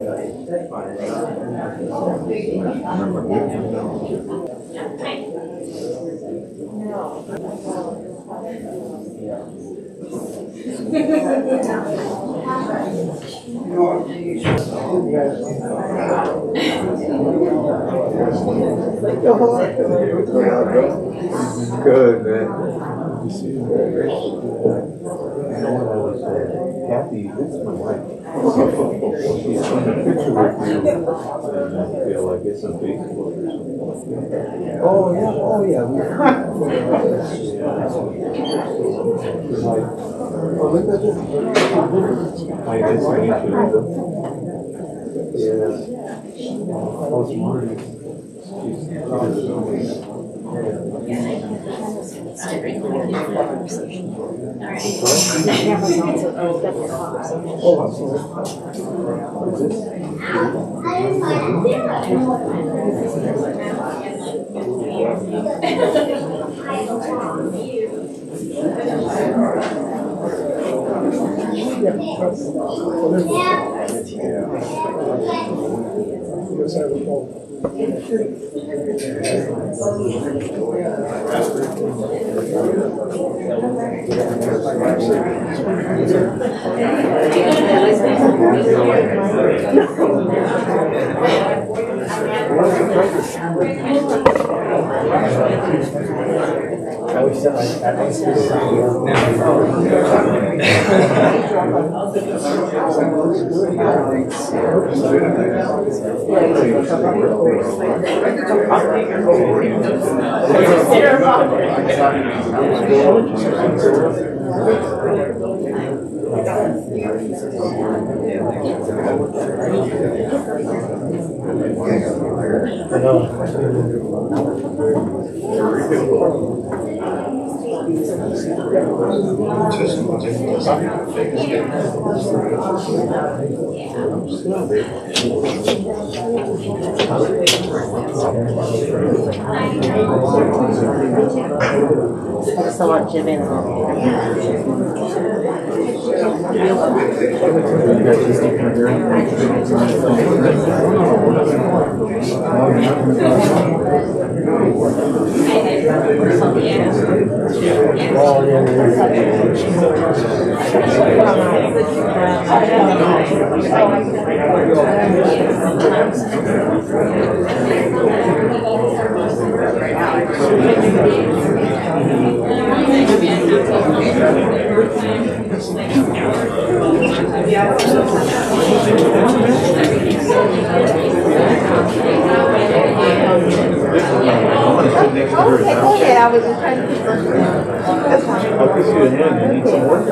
Good, man. Kathy, this is my wife. She's on a picture with you, and I feel like it's on Facebook or something. Oh, yeah, oh, yeah. Oh, look at this. Hi, nice to meet you. Yeah. Oh, smart. So much of it. Okay, I was just trying to keep I'll kiss you a hand. You need some work?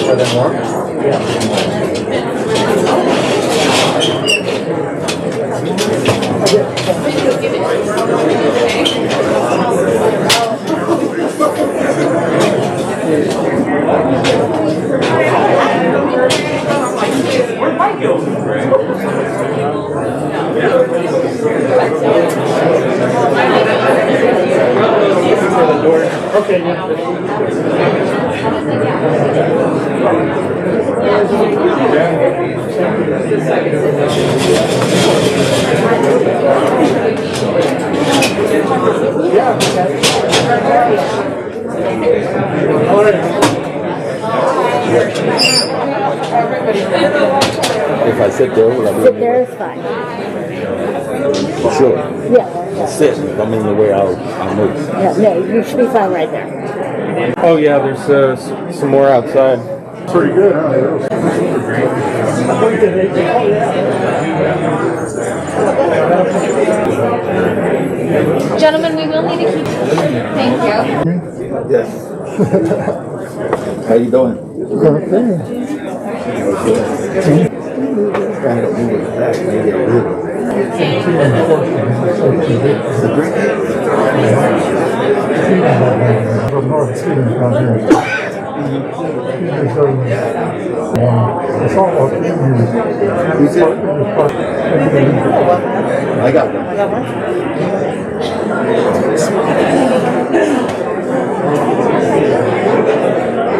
Are there more? Where'd my gills go, Greg? Okay. If I sit there, will I be Sit there is fine. Sure. Yeah. I'll sit. If I'm in the way, I'll move. Yeah, no, you should be fine right there. Oh yeah, there's some more outside. Pretty good, huh? Gentlemen, we will need to keep. Thank you. Yes. How you doing? Trying to move it back, maybe a little. The drink? Who's it? I got one.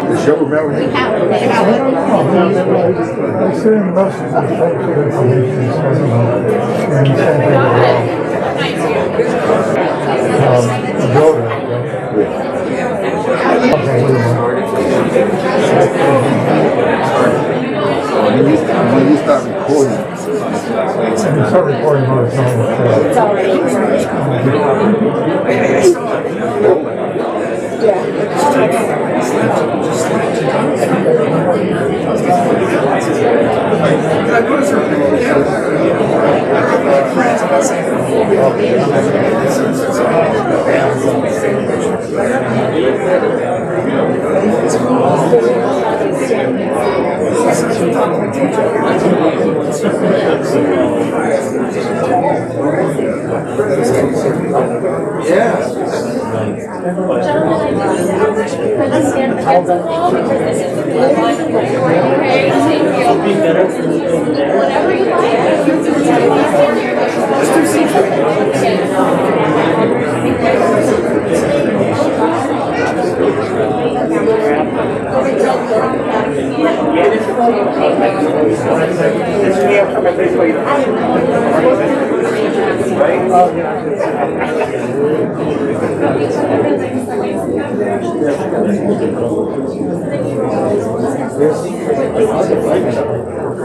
The show of everything. When you start recording, It's already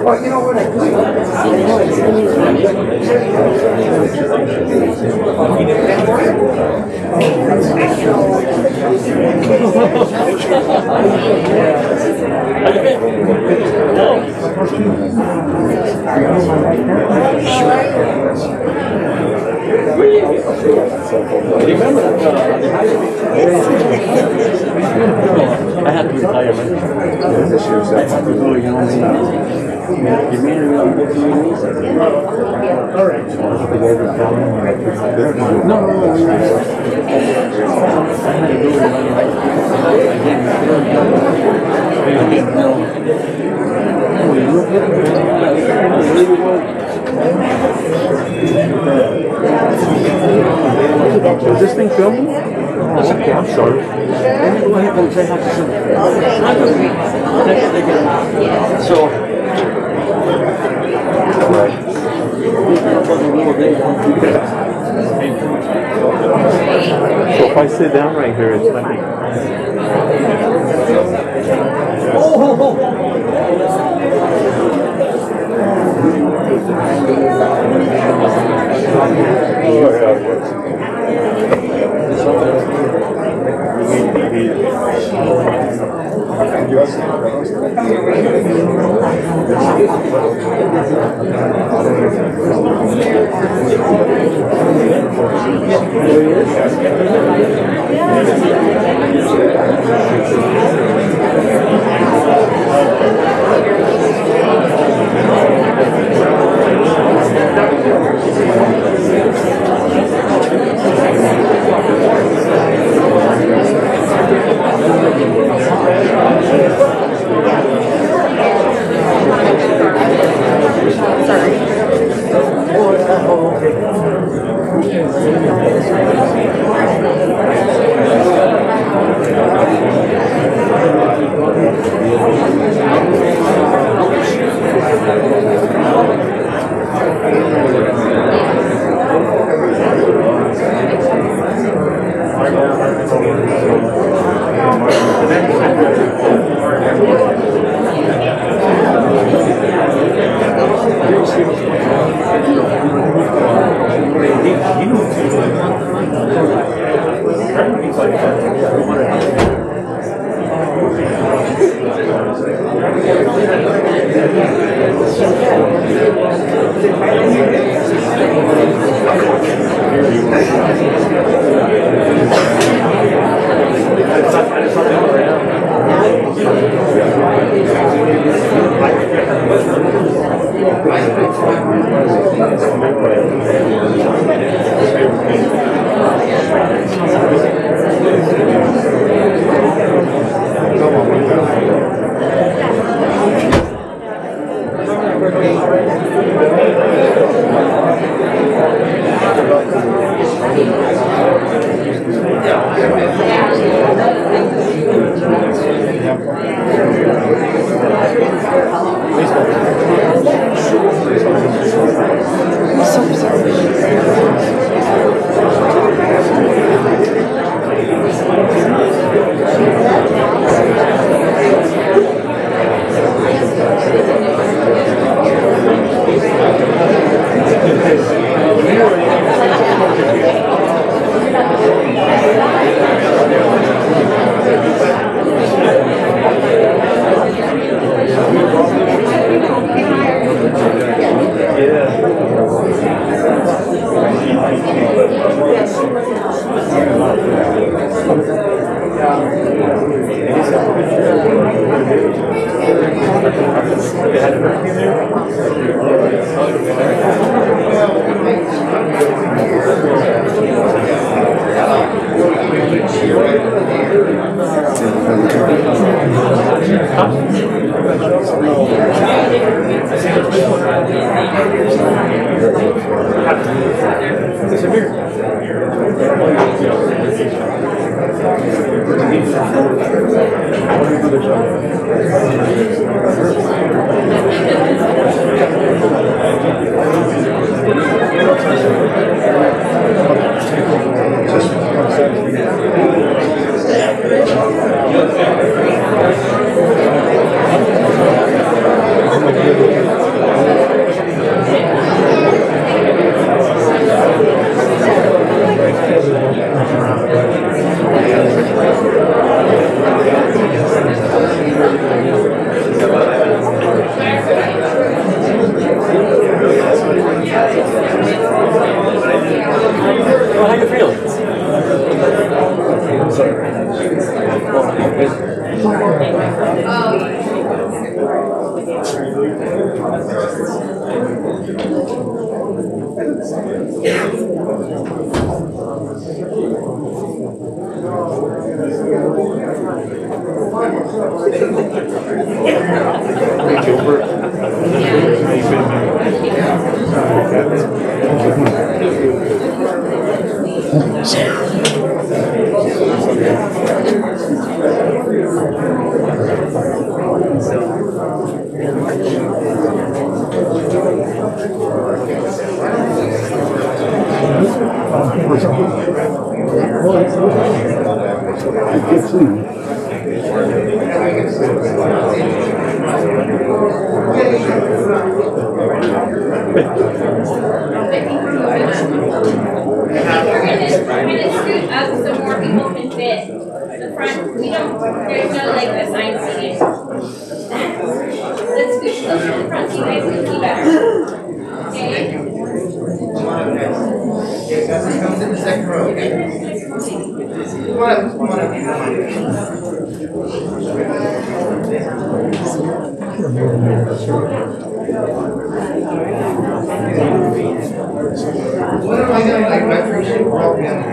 Well, you know what I do? Remember that? I had to retire, man. Is this thing filming? Oh, okay, I'm sorry. Let me go ahead and say how to sing. So, so if I sit down right here, it's fine. Well, how you feeling? We're gonna scoot up so more people can fit the front. We don't, there's no like assigned seating. Let's scoot closer to the front so you guys can see better. Okay? Come to the second row, okay? Come on up, come on up. What am I gonna like? I appreciate we're all together.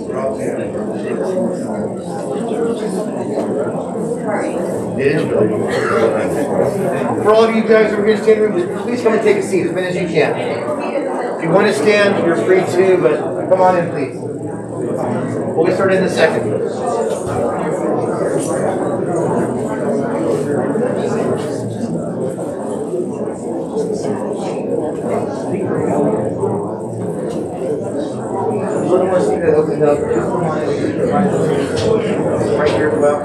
We're all together. For all of you guys who are here standing room, please come and take a seat as many as you can. If you want to stand, you're free to, but come on in, please. We'll get started in a second. A little more seat that opened up. Just come on in. Right here about.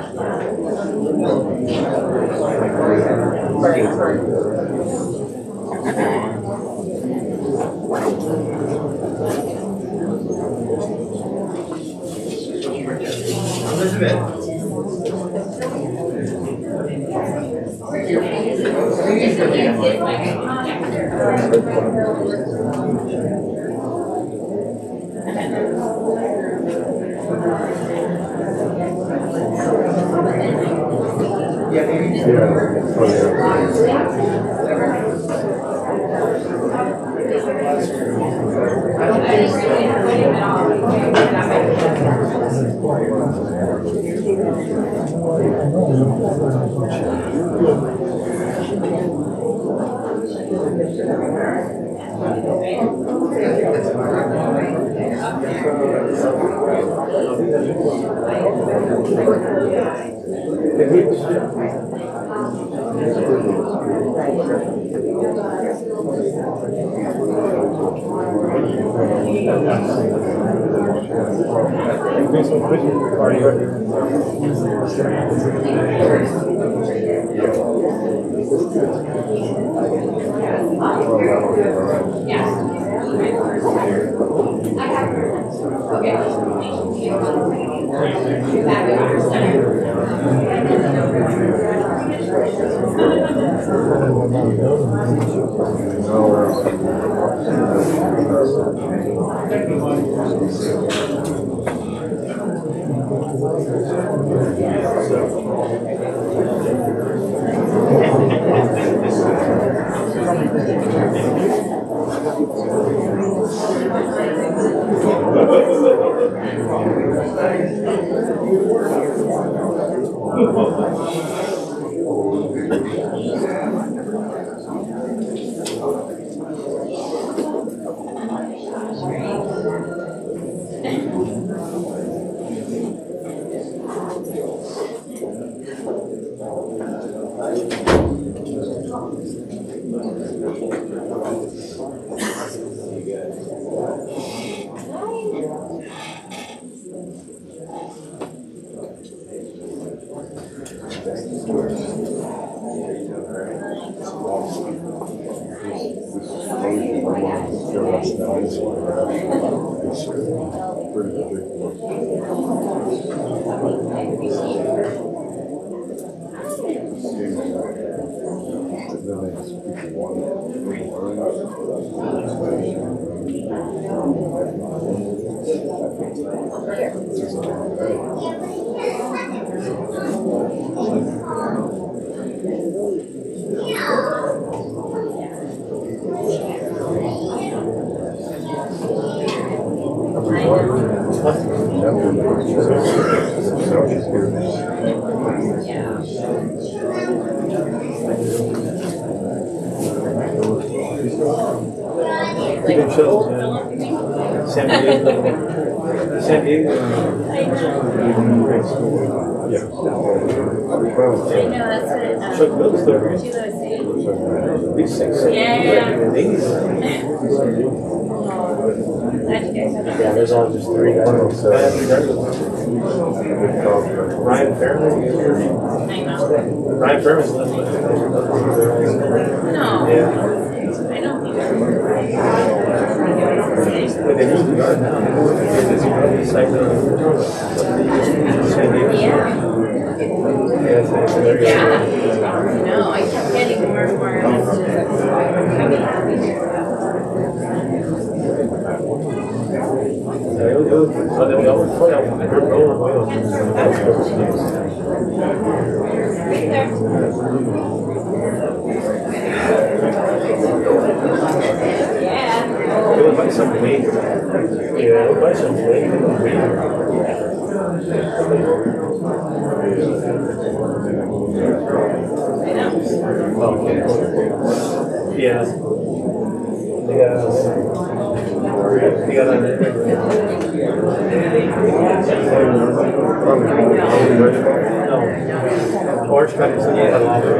Elizabeth. Yeah, maybe. San Diego. San Diego. Yeah. I know, that's what Chuck Mills there. Sheila was saying. These six. Yeah. Yeah, there's all just three guys. Ryan Fairman. I know. Ryan Fairman's left. No. Yeah. I don't think But they moved the yard now. It's like San Diego. Yeah. Yeah. No, I kept getting more and more messages coming. Yeah. We'll buy some weight. Yeah, we'll buy some weight. Yeah. They got no. Orange County said they had a lot of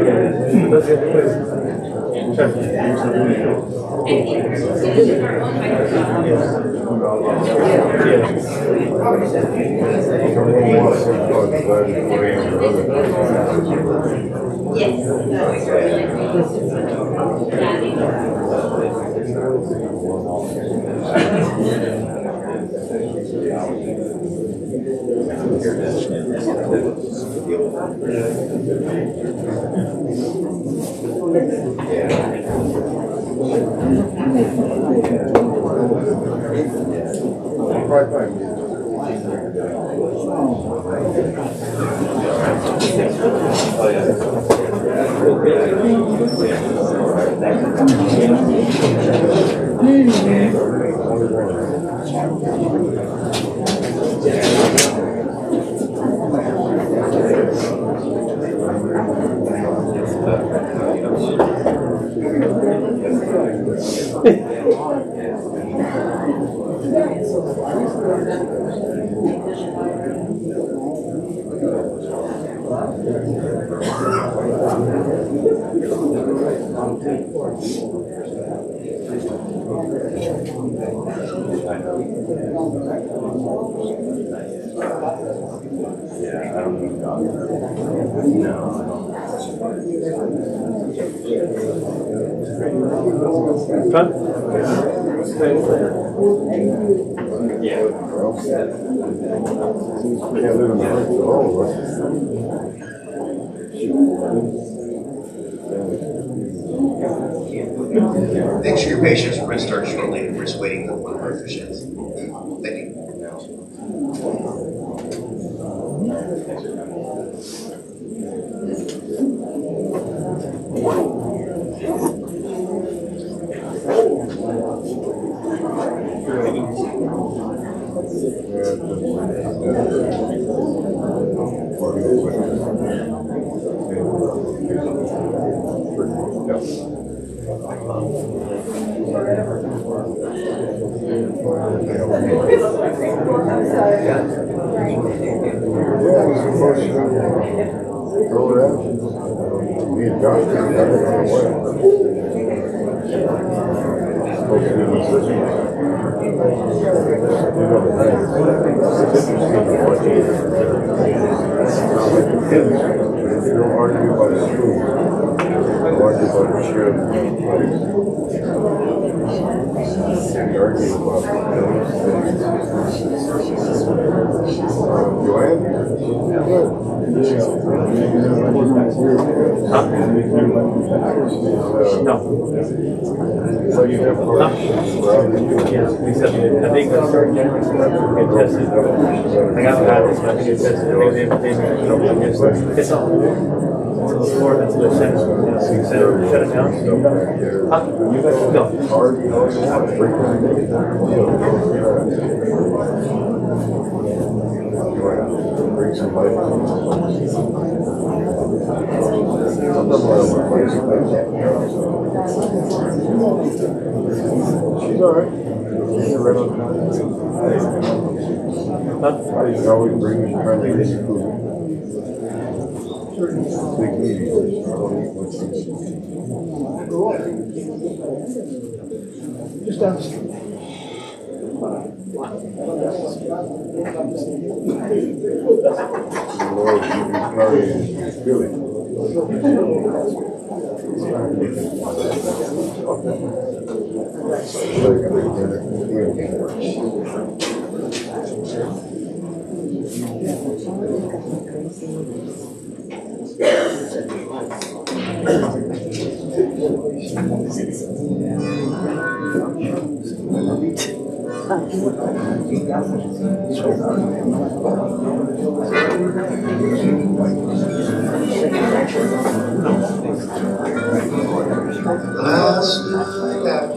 Make sure your patients are going to start shortly. We're just waiting for one of our physicians. Thank you. Roll it out. Me and Josh got it on the way. Supposed to be my sister. You know, it's interesting to watch it. Like the kids, they don't argue about the school. They argue about the shared place. They argue about Joanne? So you have Yes, we said, I think they'll start January, so get tested. Like I haven't had this, but I think it's tested. I think it's on hold until the floor, until they shut it down. Huh? You guys, no. Bring some life. She's all right. She's right on time. You can always bring friendly food. Big meetings. I don't eat much. Just down the street. Lord, you can carry in Philly. Last night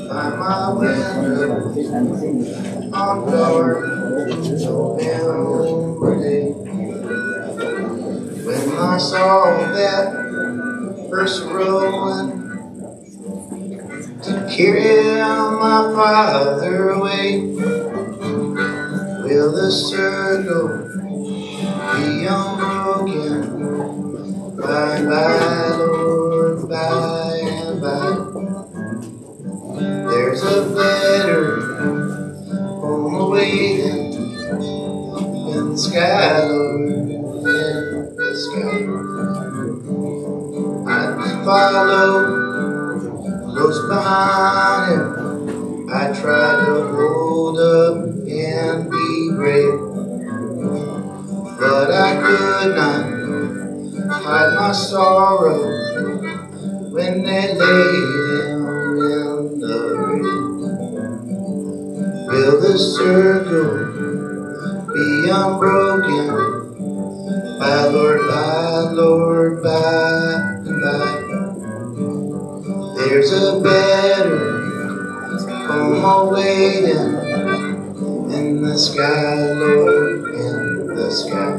by my window on dark November day, when I saw that first rolling to carry my father away, will the circle be unbroken? Bye bye, Lord, by and by. There's a better home awaiting in the sky, Lord, in the sky. I'd follow close behind him. I try to hold up and be brave, but I could not hide my sorrow when they laid him in the grave. Will the circle be unbroken? By Lord, by and by. There's a better home awaiting in the sky, Lord, in the sky.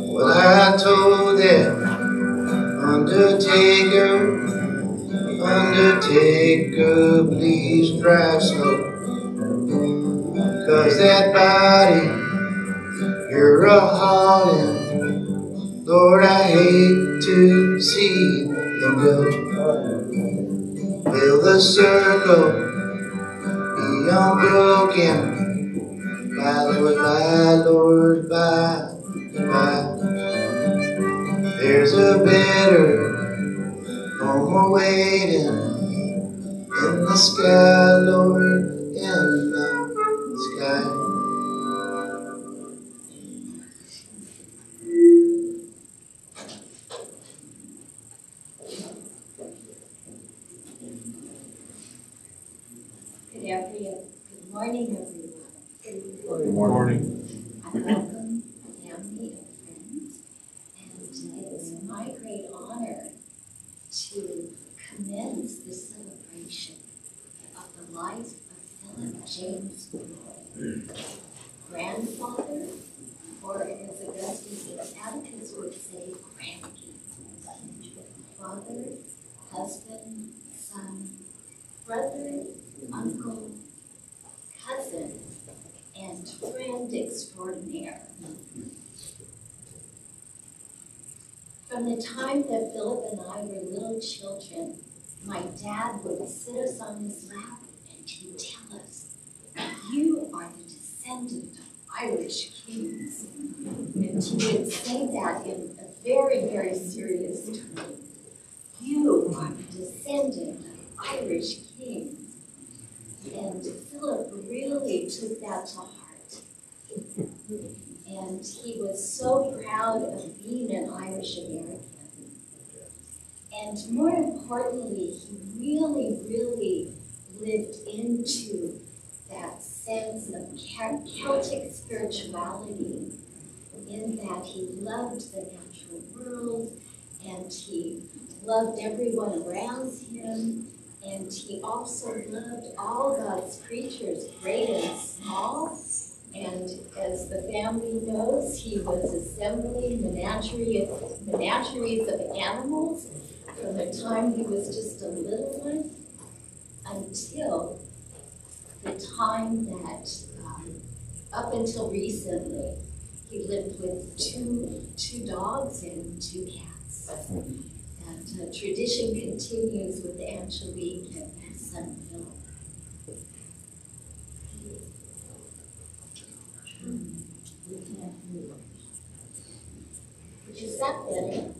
Well, I told that Undertaker, please drive slow, 'cause that body you're a hauling, Lord, I hate to see them go. Will the circle be unbroken? By Lord, by and by. There's a better home awaiting in the sky, Lord, in the sky. Good afternoon. Good morning, everyone. Good morning. Welcome, family and friends. And today it's my great honor to James' grandfather, or as Augustine Atticus would say, grandkie. Father, husband, son, brother, uncle, cousin, and friend extraordinaire. From the time that Philip and I were little children, my dad would sit us on his lap and he'd tell us, "You are the descendant of Irish kings." And he would say that in a very, very serious tone. "You are the descendant of Irish kings." And Philip really took that to heart. And he was so proud of being an Irish American. And more importantly, he really, really lived into that sense of Celtic spirituality, in that he loved the natural world, and he loved everyone around him, and he also loved all God's creatures, great and small. And as the family knows, he was assembling menageries of animals from the time he was just a little one until the time that, up until recently, he lived with two dogs and 2 cats. And tradition continues with Angelique and her son Philip. Is that better?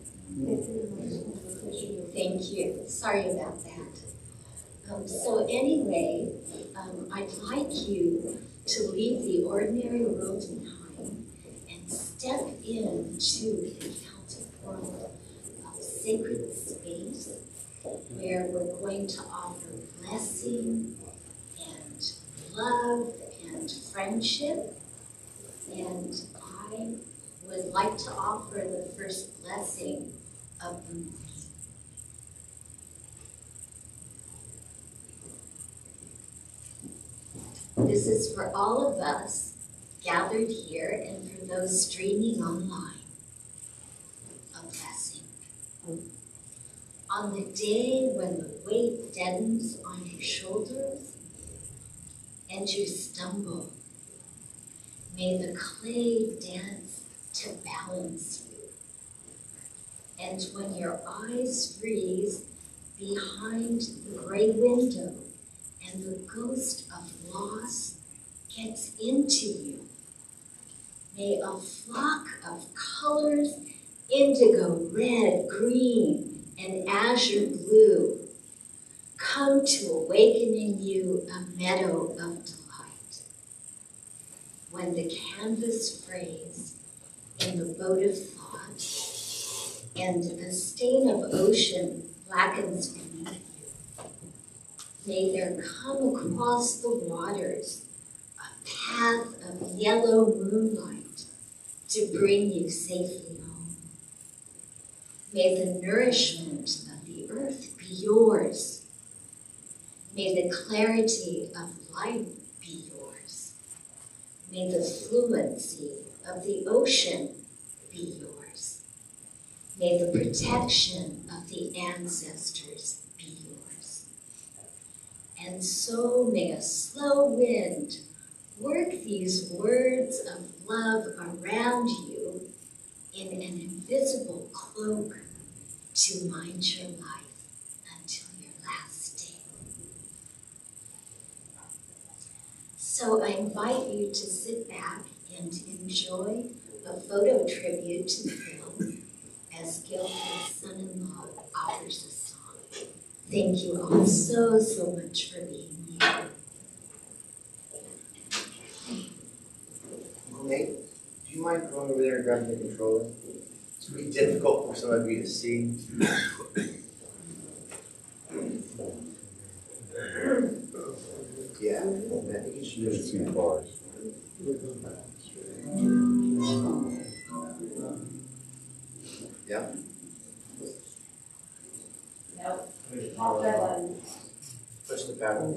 Thank you. Sorry about that. So anyway, I'd like you to leave the ordinary world behind and step into the Celtic world of sacred space, where we're going to offer blessing and love and friendship. And I would like to offer the first blessing of the morning. This is for all of us gathered here and for those streaming online. A blessing. On the day when the weight deadens on your shoulders and you stumble, may the clay dance to balance you. And when your eyes freeze behind the gray window and the ghost of loss gets into you, may a flock of colors, indigo, red, green, and azure blue, come to awaken in you a meadow of delight. When the canvas frays in the boat of thought and the stain of ocean blackens beneath you, may there come across the waters a path of yellow moonlight to bring you safely home. May the nourishment of the earth be yours. May the clarity of light be yours. May the fluency of the ocean be yours. May the protection of the ancestors be yours. And so may a slow wind work these words of love around you in an invisible cloak to mind your life until your last day. So I invite you to sit back and enjoy a photo tribute to Phil as Gil, his son-in-law, offers a song. Thank you all so, so much for being here. Nate, do you mind going over there and grabbing the controller? It's pretty difficult for some of you to see. Yeah, I think you should just see bars. Yeah. Nope. Push the paddle.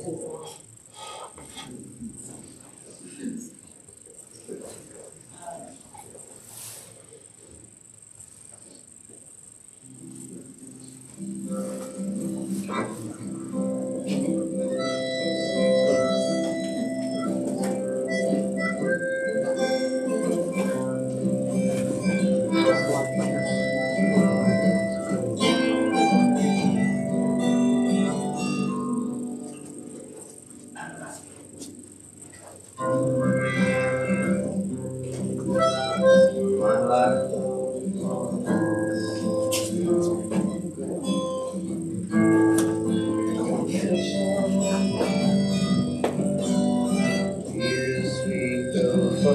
This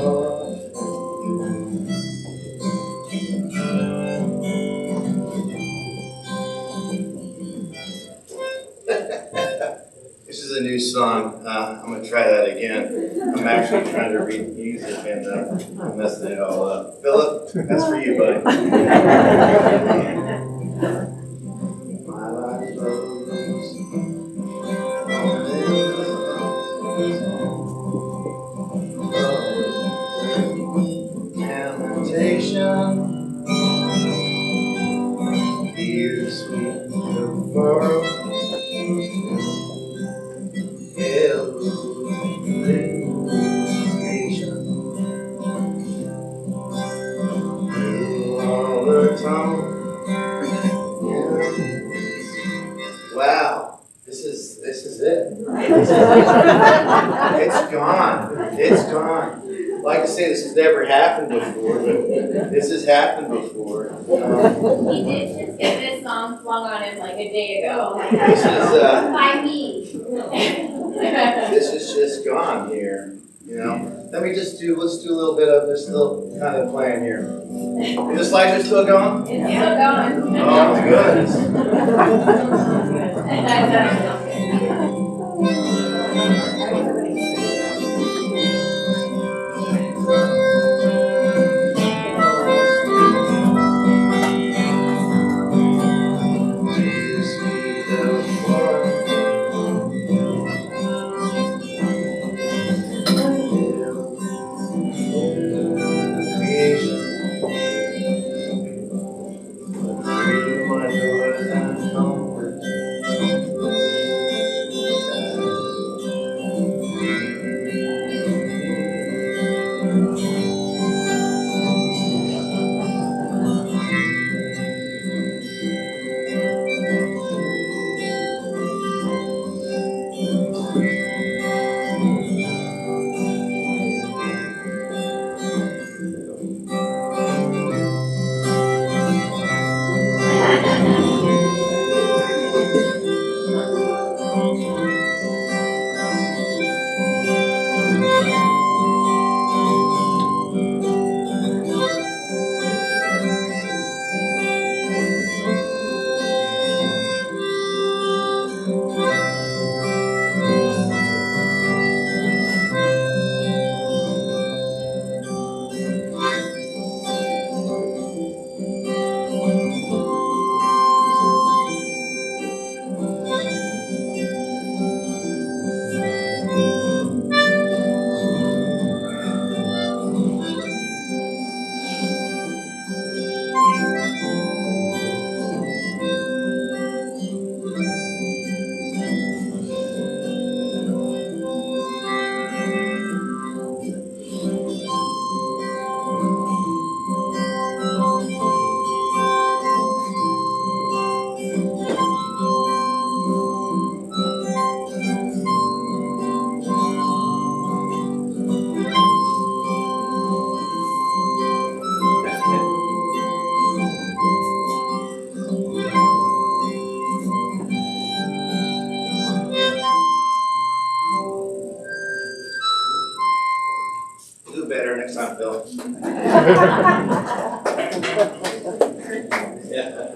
is a new song. I'm going to try that again. I'm actually trying to read music and I'm messing it all up. Philip, that's for you, buddy. My life flows lamentation. Dear sweet tomorrow. Wow, this is it. It's gone. It's gone. I'd like to say this has never happened before, but this has happened before. He did just get this song flung on him like a day ago. This is By me. this is just gone here. You know. Let's do a little bit of this little kind of playing here. Is the slicer still going? It's still going. Oh, good. Do better next time, Phil. Yeah.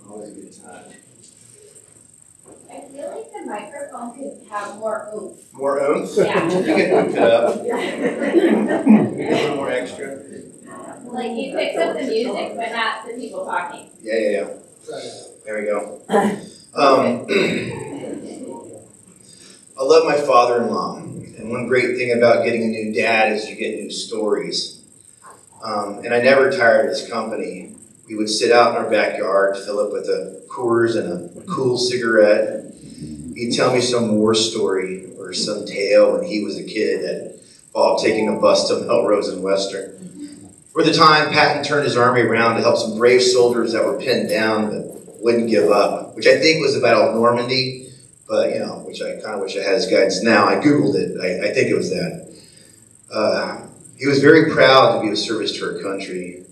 Always a good time. I feel like the microphone could have more oomph. More oomph? Yeah. You can oomph it up. A little more extra. Like you picks up the music, but not the people talking. Yeah. There we go. I love my father-in-law, and one great thing about getting a new dad is you get new stories. And I never tired of his company. We would sit out in our backyard, fill up with a Coors and a cool cigarette. He'd tell me some war story or some tale when he was a kid that involved taking a bus to Melrose and Western. For the time, Patton turned his army around to help some brave soldiers that were pinned down, but wouldn't give up, which I think was the Battle of Normandy, but which I kind of wish I had his guidance now. I Googled it. I think it was that. He was very proud to be of service to our country,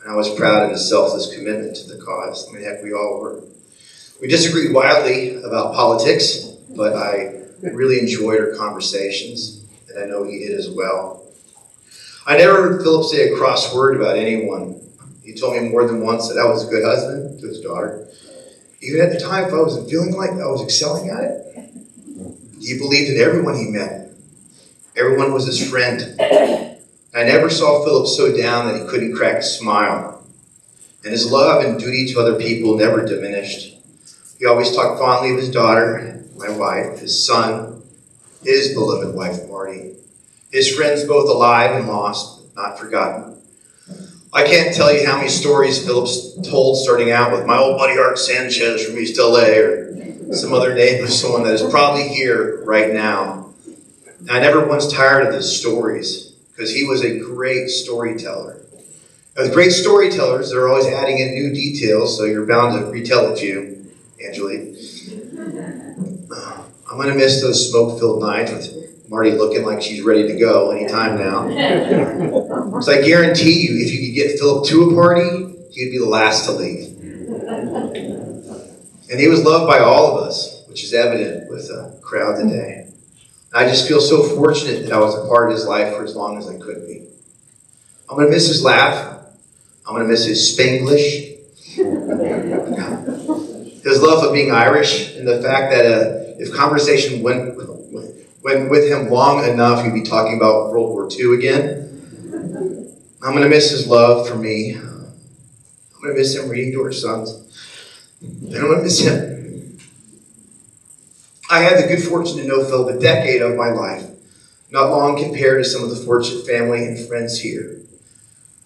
and I was proud of his selfless commitment to the cause. I mean, heck, we all were. We disagreed wildly about politics, but I really enjoyed our conversations, and I know he did as well. I never heard Philip say a cross word about anyone. He told me more than once that I was a good husband to his daughter. Even at the time, if I wasn't feeling like I was excelling at it, he believed in everyone he met. Everyone was his friend. I never saw Philip so down that he couldn't crack a smile. And his love and duty to other people never diminished. He always talked fondly of his daughter, my wife, his son, his beloved wife, Marty, his friends both alive and lost, but not forgotten. I can't tell you how many stories Philip's told starting out with my old buddy Art Sanchez from East LA, or some other name of someone that is probably here right now. And I never once tired of his stories, because he was a great storyteller. Now, with great storytellers, they're always adding in new details, so you're bound to retell a few, Angelique. I'm going to miss those smoke-filled nights with Marty looking like she's ready to go anytime now. So I guarantee you, if you could get Philip to a party, he'd be the last to leave. And he was loved by all of us, which is evident with the crowd today. I just feel so fortunate that I was a part of his life for as long as I could be. I'm going to miss his laugh. I'm going to miss his Spanglish. His love of being Irish, and the fact that if conversation went with him long enough, he'd be talking about World War II again. I'm going to miss his love for me. I'm going to miss him reading to our sons. And I'm going to miss him. I had the good fortune to know Philip a decade of my life, not long compared to some of the fortunate family and friends here.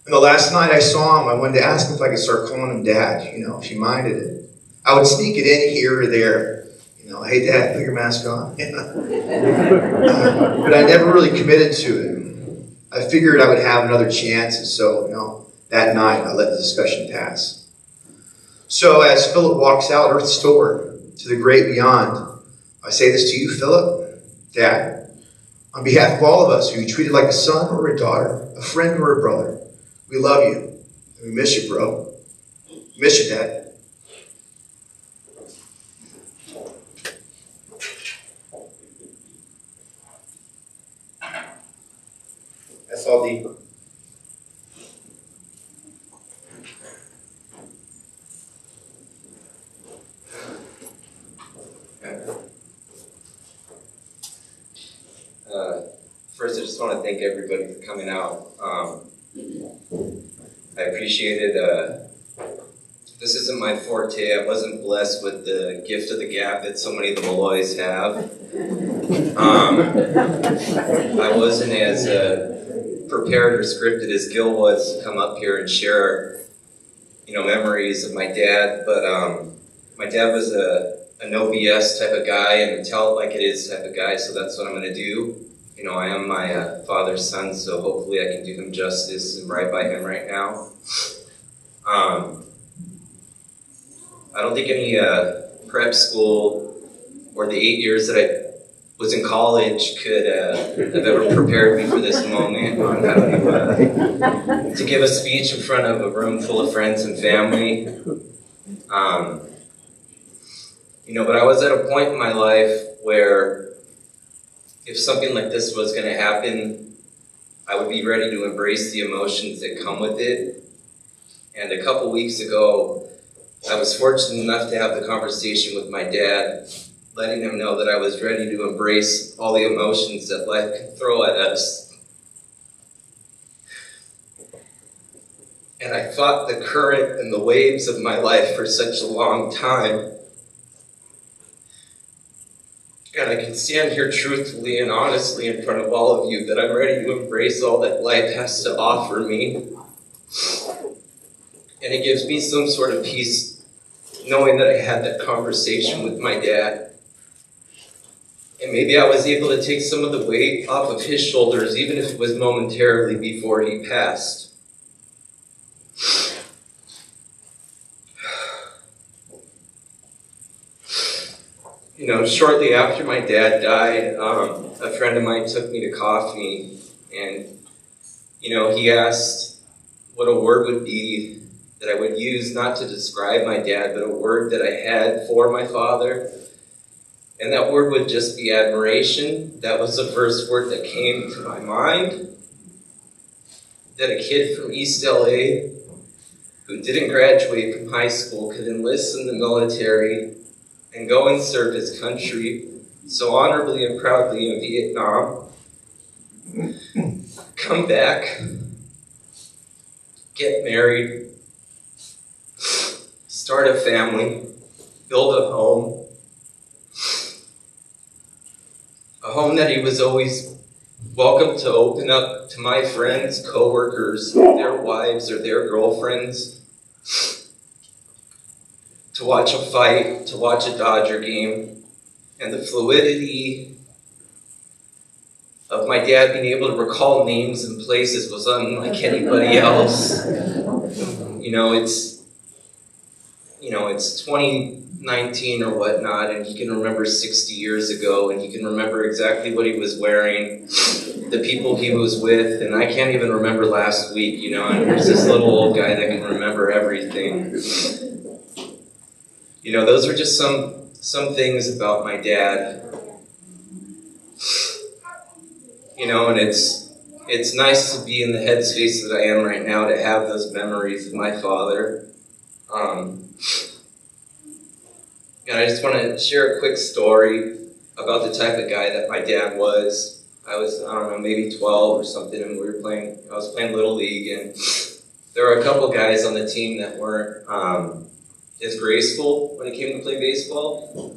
And the last night I saw him, I wanted to ask him if I could start calling him Dad, if he minded it. I would sneak it in here or there. Hey, Dad, put your mask on. But I never really committed to it. I figured I would have another chance, and so, that night I let the discussion pass. So as Philip walks out Earth's door to the great beyond, I say this to you, Philip, Dad, on behalf of all of us who you treated like a son or a daughter, a friend or a brother, we love you, and we miss you, bro. Miss you, Dad. That's all deep. First, I just want to thank everybody for coming out. I appreciate it. This isn't my forte. I wasn't blessed with the gift of the gab that so many of the Molloys have. I wasn't as prepared or scripted as Gil was to come up here and share, memories of my dad. But my dad was a no BS type of guy and a tell it like it is type of guy. So that's what I'm going to do. I am my father's son, so hopefully I can do him justice and right by him right now. I don't think any prep school or the 8 years that I was in college could have ever prepared me for this moment on how to give a speech in front of a room full of friends and family. But I was at a point in my life where if something like this was going to happen, I would be ready to embrace the emotions that come with it. And a couple weeks ago, I was fortunate enough to have the conversation with my dad, letting him know that I was ready to embrace all the emotions that life can throw at us. And I fought the current and the waves of my life for such a long time. And I can stand here truthfully and honestly in front of all of you that I'm ready to embrace all that life has to offer me. And it gives me some sort of peace knowing that I had that conversation with my dad. And maybe I was able to take some of the weight off of his shoulders, even if it was momentarily before he passed. Shortly after my dad died, a friend of mine took me to coffee, and, he asked what a word would be that I would use not to describe my dad, but a word that I had for my father. And that word would just be admiration. That was the first word that came to my mind. That a kid from East LA who didn't graduate from high school could enlist in the military and go and serve his country so honorably and proudly in Vietnam, come back, get married, start a family, build a home that he was always welcome to open up to my friends, coworkers, their wives or their girlfriends, to watch a fight, to watch a Dodger game, and the fluidity of my dad being able to recall names and places was unlike anybody else. It's 2019 or whatnot, and he can remember 60 years ago, and he can remember exactly what he was wearing, the people he was with, and I can't even remember last week, and there's this little old guy that can remember everything. Those are just some things about my dad. And it's nice to be in the headspace that I am right now to have those memories of my father. And I just want to share a quick story about the type of guy that my dad was. I was, maybe 12 or something, and I was playing Little League, and there were a couple guys on the team that weren't as graceful when it came to play baseball.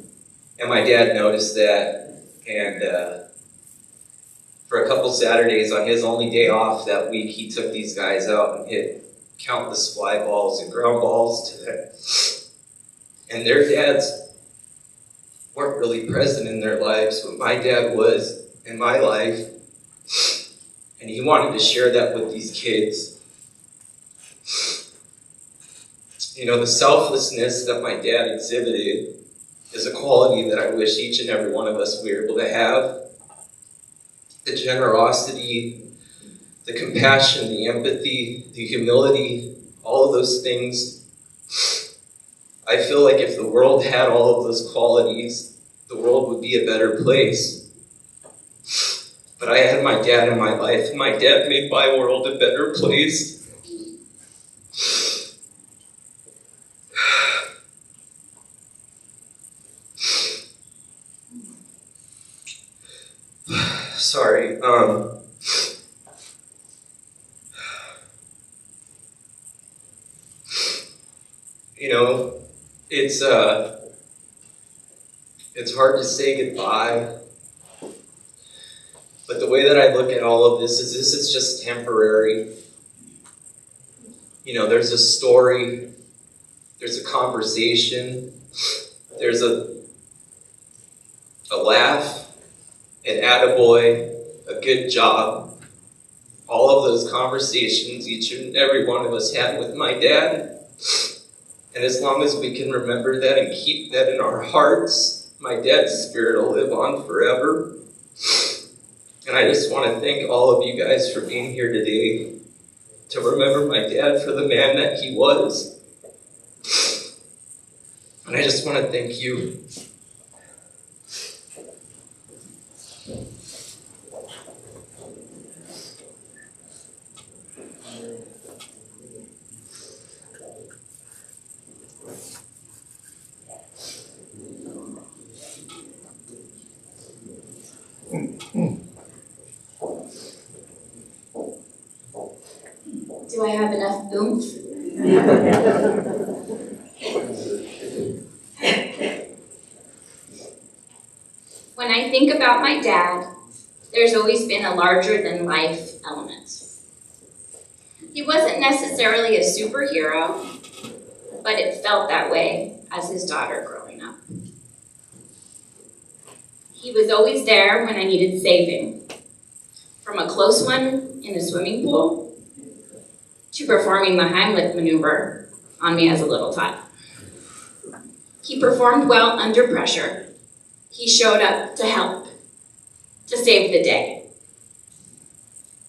And my dad noticed that, and for a couple Saturdays on his only day off that week, he took these guys out and hit countless fly balls and ground balls to them. And their dads weren't really present in their lives, but my dad was in my life. And he wanted to share that with these kids. The selflessness that my dad exhibited is a quality that I wish each and every one of us were able to have. The generosity, the compassion, the empathy, the humility, all of those things. I feel like if the world had all of those qualities, the world would be a better place. But I had my dad in my life, and my dad made my world a better place. Sorry. It's hard to say goodbye. But the way that I look at all of this is just temporary. There's a story, there's a conversation, there's a laugh, an attaboy, a good job. All of those conversations each and every one of us had with my dad. And as long as we can remember that and keep that in our hearts, my dad's spirit will live on forever. And I just want to thank all of you guys for being here today to remember my dad for the man that he was. And I just want to thank you. Do I have enough oomph? When I think about my dad, there's always been a larger-than-life element. He wasn't necessarily a superhero, but it felt that way as his daughter growing up. He was always there when I needed saving, from a close one in a swimming pool to performing the Heimlich maneuver on me as a little tot. He performed well under pressure, he showed up to help, to save the day.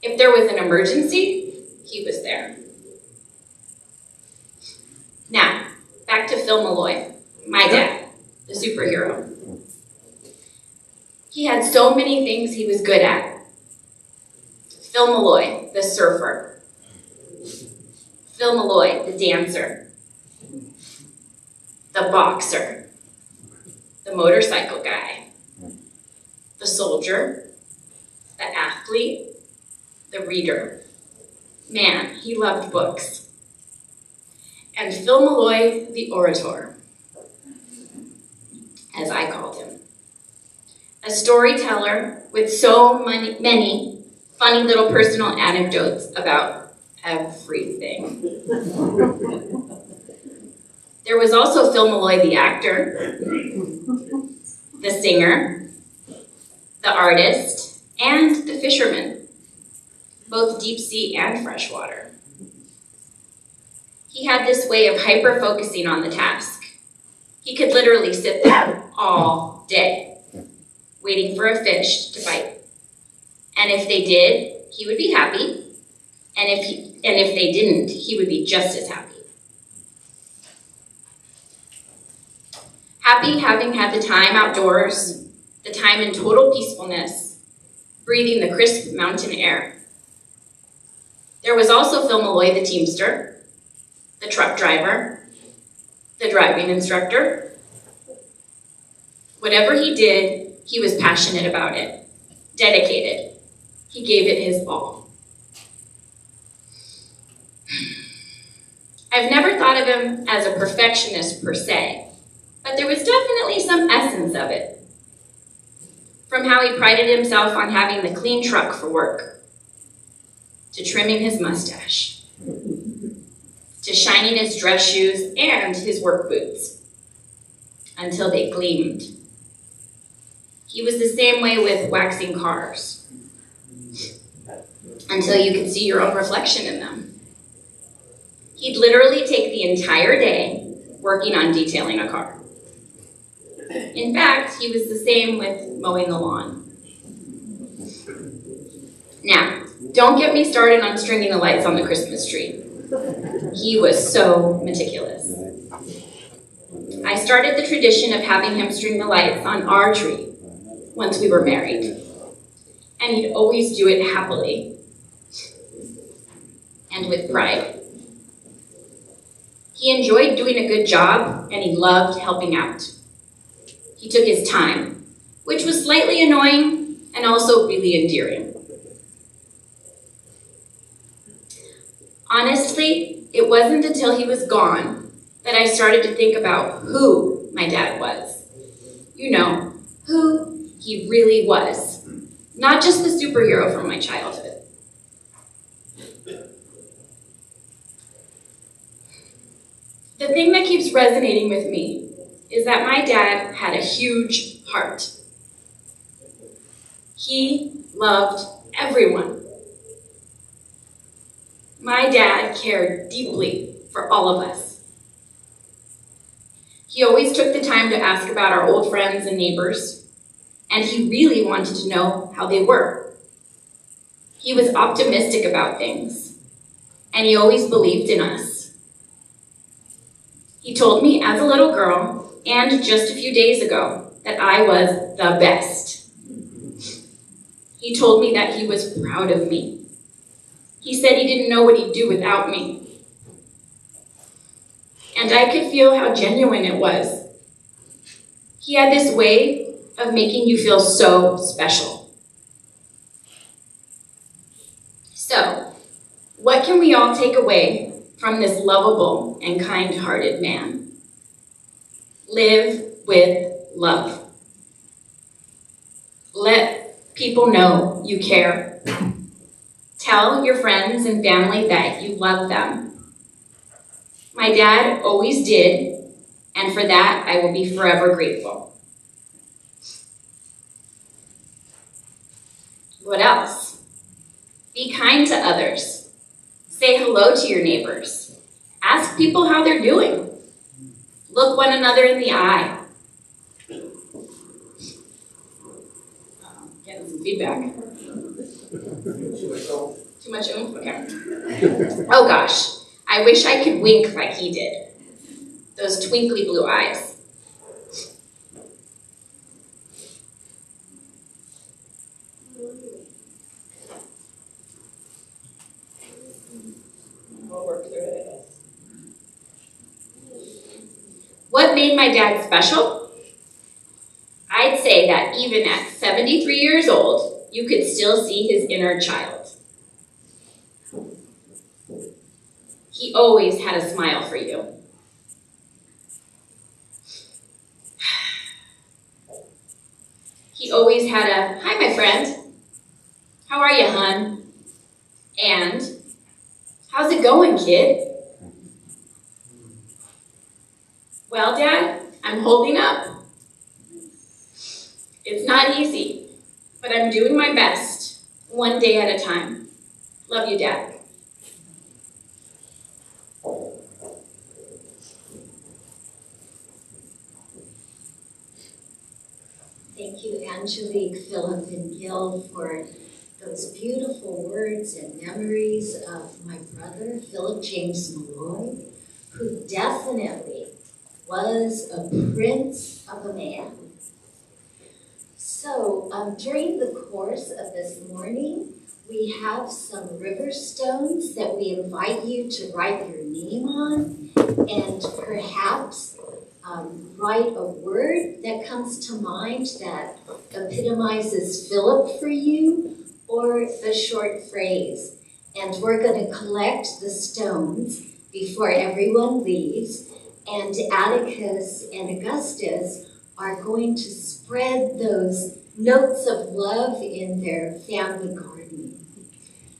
If there was an emergency, he was there. Now, back to Phil Molloy, my dad, the superhero. He had so many things he was good at. Phil Molloy, the surfer. Phil Molloy, the dancer. The boxer. The motorcycle guy. The soldier. The athlete. The reader. Man, he loved books. And Phil Molloy, the orator, as I called him. A storyteller with so many funny little personal anecdotes about everything. There was also Phil Molloy, the actor, the singer, the artist, and the fisherman, both deep sea and freshwater. He had this way of hyper-focusing on the task. He could literally sit there all day, waiting for a fish to bite. And if they did, he would be happy. And if they didn't, he would be just as happy. Happy having had the time outdoors, the time in total peacefulness, breathing the crisp mountain air. There was also Phil Molloy, the teamster, the truck driver, the driving instructor. Whatever he did, he was passionate about it, dedicated. He gave it his all. I've never thought of him as a perfectionist per se, but there was definitely some essence of it. From how he prided himself on having the clean truck for work, to trimming his mustache, to shining his dress shoes and his work boots until they gleamed. He was the same way with waxing cars, until you could see your own reflection in them. He'd literally take the entire day working on detailing a car. In fact, he was the same with mowing the lawn. Now, don't get me started on stringing the lights on the Christmas tree. He was so meticulous. I started the tradition of having him string the lights on our tree once we were married. And he'd always do it happily and with pride. He enjoyed doing a good job and he loved helping out. He took his time, which was slightly annoying and also really endearing. Honestly, it wasn't until he was gone that I started to think about who my dad was. You know, who he really was. Not just the superhero from my childhood. The thing that keeps resonating with me is that my dad had a huge heart. He loved everyone. My dad cared deeply for all of us. He always took the time to ask about our old friends and neighbors, and he really wanted to know how they were. He was optimistic about things, and he always believed in us. He told me as a little girl, and just a few days ago, that I was the best. He told me that he was proud of me. He said he didn't know what he'd do without me. And I could feel how genuine it was. He had this way of making you feel so special. So, what can we all take away from this lovable and kind-hearted man? Live with love. Let people know you care. Tell your friends and family that you love them. My dad always did, and for that I will be forever grateful. What else? Be kind to others. Say hello to your neighbors. Ask people how they're doing. Look one another in the eye. Feedback. Too much oomph? Okay. Oh gosh, I wish I could wink like he did. Those twinkly blue eyes. We'll work through it, I guess. What made my dad special? I'd say that even at 73 years old, you could still see his inner child. He always had a smile for you. He always had a, "Hi, my friend. How are you, hon?" And, "How's it going, kid?" "Well, Dad, I'm holding up. It's not easy, but I'm doing my best, one day at a time. Love you, Dad." Thank you, Angelique, Philip, and Gil, for those beautiful words and memories of my brother, Philip James Molloy, who definitely was a prince of a man. So during the course of this morning, we have some river stones that we invite you to write your name on, and perhaps write a word that comes to mind that epitomizes Philip for you, or a short phrase. And we're going to collect the stones before everyone leaves, and Atticus and Augustus are going to spread those notes of love in their family garden.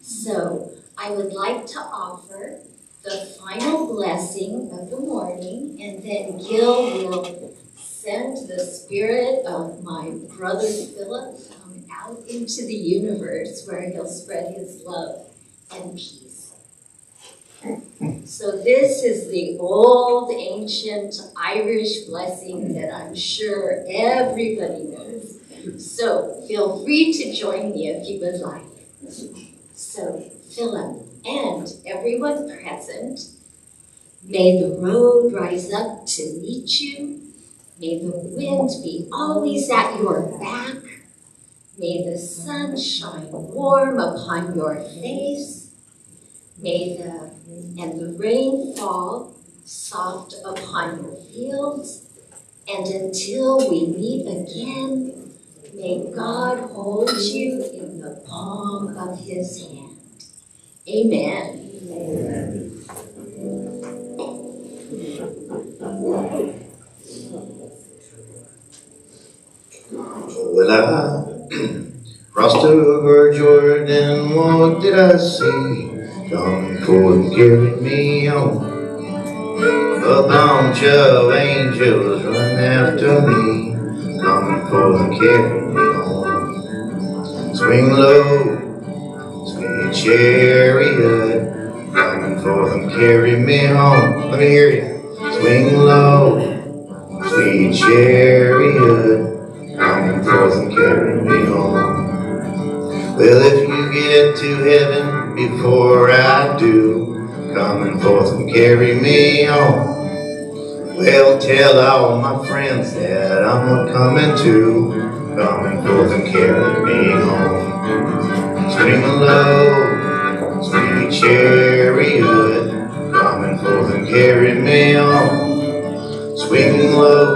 So I would like to offer the final blessing of the morning, and then Gil will send the spirit of my brother Philip out into the universe where he'll spread his love and peace. So this is the old ancient Irish blessing that I'm sure everybody knows. So feel free to join me if you would like. So Philip and everyone present, may the road rise up to meet you. May the wind be always at your back. May the sun shine warm upon your face. May the rain fall soft upon your fields. And until we meet again, may God hold you in the palm of his hand. Amen. Amen. Well, I crossed over Jordan, what did I see? Coming forth and carried me on. A bunch of angels run after me, coming forth and carried me on. Swing low, sweet chariot, coming forth and carry me home. Let me hear you. Swing low, sweet chariot, coming forth and carry me home. Well, if you get to heaven before I do, coming forth and carry me home. Well, tell all my friends that I'm a-coming too, coming forth and carry me home. Swing low, sweet chariot, coming forth and carry me home. Swing low,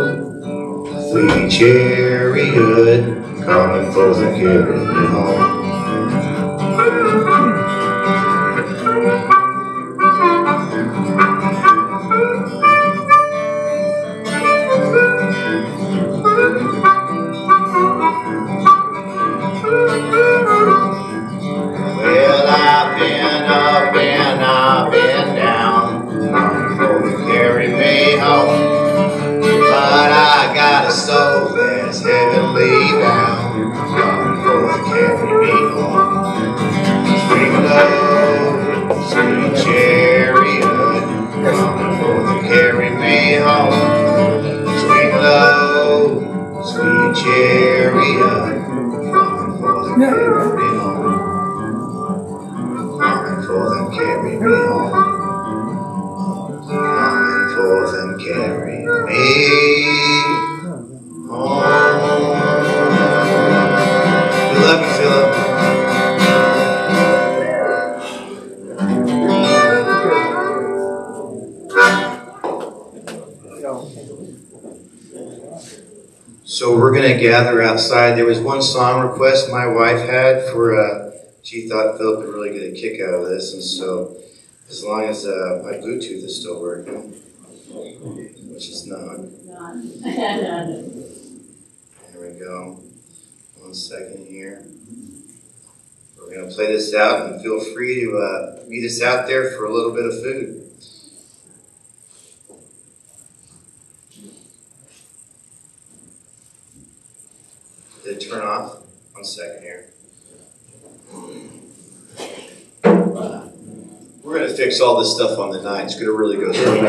sweet chariot, coming forth and carry me home. Well, I've been up and I've been down, coming forth and carry me home. But I got a soul that's heavenly bound, coming forth and carry me So we're going to gather outside. There was one song request my wife had for, she thought Philip would really get a kick out of this. And so as long as my Bluetooth is still working, which is not. There we go. 1 second here. We're going to play this out, and feel free to meet us out there for a little bit of food. Did it turn off? 1 second here. We're going to fix all this stuff on the night. It's going to really go through.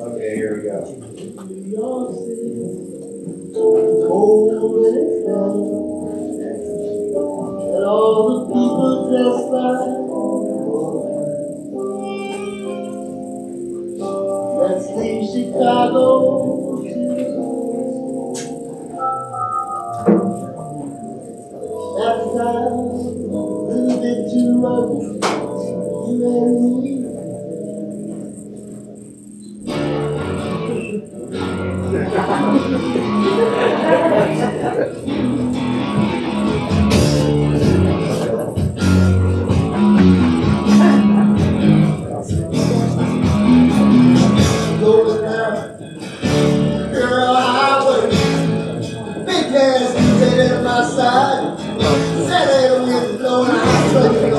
Okay, here we go. And all the people dressed like let's leave Chicago. That time, a little bit too rough, you and me. Going down Girl Highway, big gas headed at my side. Saturday the wind blowing, I'm struggling on.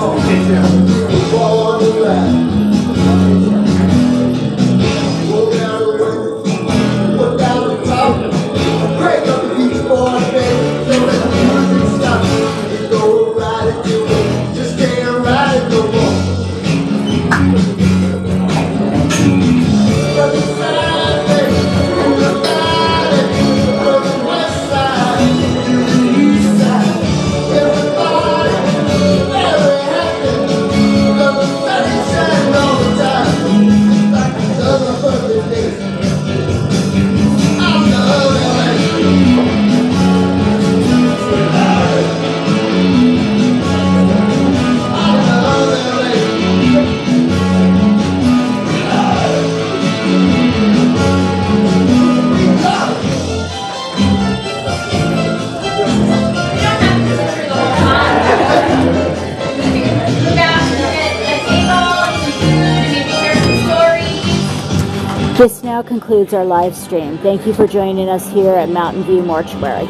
Fall on the ride. Roll down the window, look down the top. Break up the beach boy, baby. Don't let the music stop. You go ride it, you just can't ride it no more. From the side, baby, from the valley, from the west side to the east side. Everybody very happy. The sun is shining all the time. Like another perfect day. I'm the only one. This now concludes our live stream. Thank you for joining us here at Mountain View Mortuary.